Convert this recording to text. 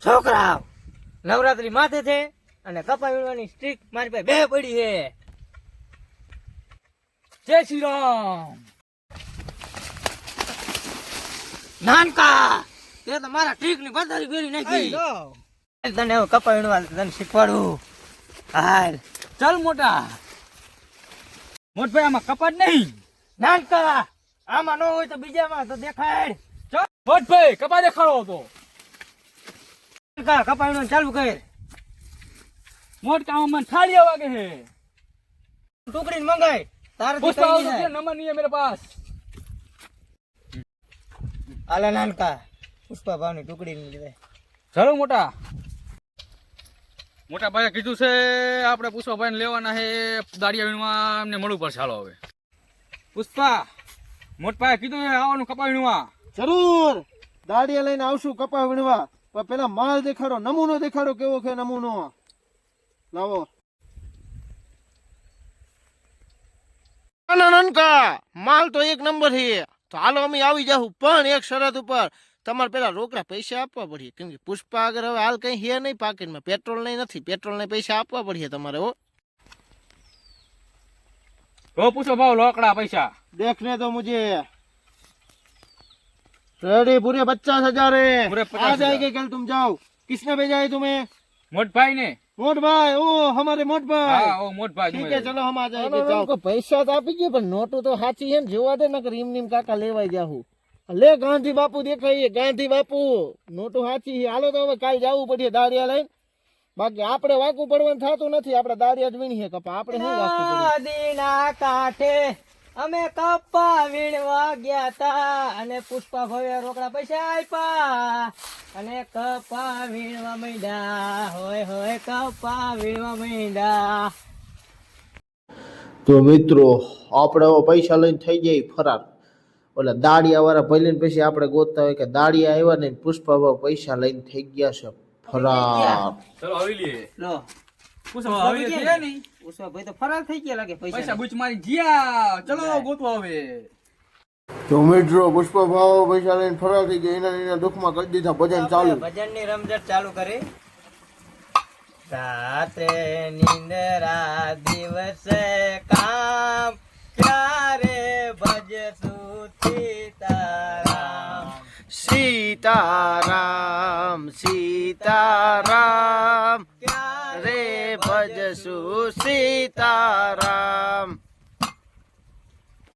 છોકરા નવરાત્રી માથે છે અને કપા વીણવાની સ્ટ્રીક મારી પાસે બે પડી છે. જય શ્રી રામ. નાનકા તે તો મારા ઠીક ની પથારી ફેરી નાખી. તને હવે કપા વીણવા તને શીખવાડું. હાલ ચાલ મોટા. મોટભાઈ આમાં કપાટ નહીં. નાનકા આમાં ન હોય તો બીજામાં તો દેખાડ. ચાલ મોટભાઈ કપા દેખાડો તો. નાનકા કપા વીણવાનું ચાલુ કર. મોટકા મને થાળિયા વાગે છે. ટુકડી મંગાય તારે पुष्पा नंबर नहीं है मेरे पास. આલા નાનકા પુષ્પા ભાવની ટુકડી ની લીધે. ચલો મોટા. મોટા ભાઈએ કીધું છે આપણે પુષ્પાભાઈ ને લેવાના છે દાડિયા વીણવા. એમને મળવું પડશે. ચાલો હવે પુષ્પા મોટભાઈએ કીધું છે આવવાનું કપા વીણવા. જરૂર દાડિયા લઈને આવશું કપા વીણવા. પણ પેલા માલ દેખાડો, નમૂનો દેખાડો કેવો છે નમૂનો. લાવો નાનકા માલ તો એક નંબર છે. તો હાલો અમે આવી જાહું, પણ એક શરત ઉપર તમારે પેલા રોકડા પૈસા આપવા પડશે. કેમ કે પુષ્પા આગળ હવે હાલ કઈ હે નહીં પાકીટમાં, પેટ્રોલ નહીં નથી. પેટ્રોલ ને પૈસા આપવા પડશે તમારે. હો પૂછો ભાવ લોકડા પૈસા देखने दो मुझे. रेडी पूरे 50,000 है. पूरे 50,000 आ जाएंगे कल. तुम जाओ. किसने भेजा है तुम्हें? મોટભાઈ ને. मोट भाई. ओ हमारे मोट भाई. હા ઓ મોટભાઈ. ठीक है चलो हम आ जाएंगे. जाओ पैसा तो આપી ગયો પણ નોટો તો સાચી છે ને. જોવા દે નકર રીમ કાકા લેવાઈ જાહું. લે ગાંધી બાપુ દેખાઈએ. ગાંધી બાપુ નોટો સાચી છે. હાલો તો હવે કાલ જવું પડશે દાડિયા લઈને. બાકી આપણે વાકું પડવાનું થતું નથી. આપણે દાડિયા જ વીણીએ કપા. આપણે શું વાકું પડવું. નદીના કાંઠે અમે કપા વીણવા ગયા તા અને પુષ્પા ભાઈએ રોકડા પૈસા આપ્યા અને કપા વીણવા માંડ્યા. હોય હોય કપા વીણવા માંડ્યા. તો મિત્રો આપણે હવે પૈસા લઈને થઈ જાય ફરાર. ઓલા દાડિયા વાળા ભલે પછી આપણે ગોતતા હોય કે દાડિયા આવ્યા ને પુષ્પા ભાવ પૈસા લઈને થઈ ગયા છે ફરાર. ચલો આવી લઈએ. લો પુષ્પા આવી છે નહીં. પુષ્પા ભાઈ તો ફરાર થઈ ગયા લાગે. પૈસા બુચ મારી જીયા. ચલો ગોતવા હવે. તો મિત્રો પુષ્પા ભાવ પૈસા લઈને ફરાર થઈ ગયા. એના દુઃખમાં કરી દીધા ભજન ચાલુ. ભજન ની રમઝટ ચાલુ કરી. રાત્રે નિંદરા દિવસે કામ ક્યારે ભજશું સીતારામ. સીતારામ સીતારામ રે ભજશું સીતારામ.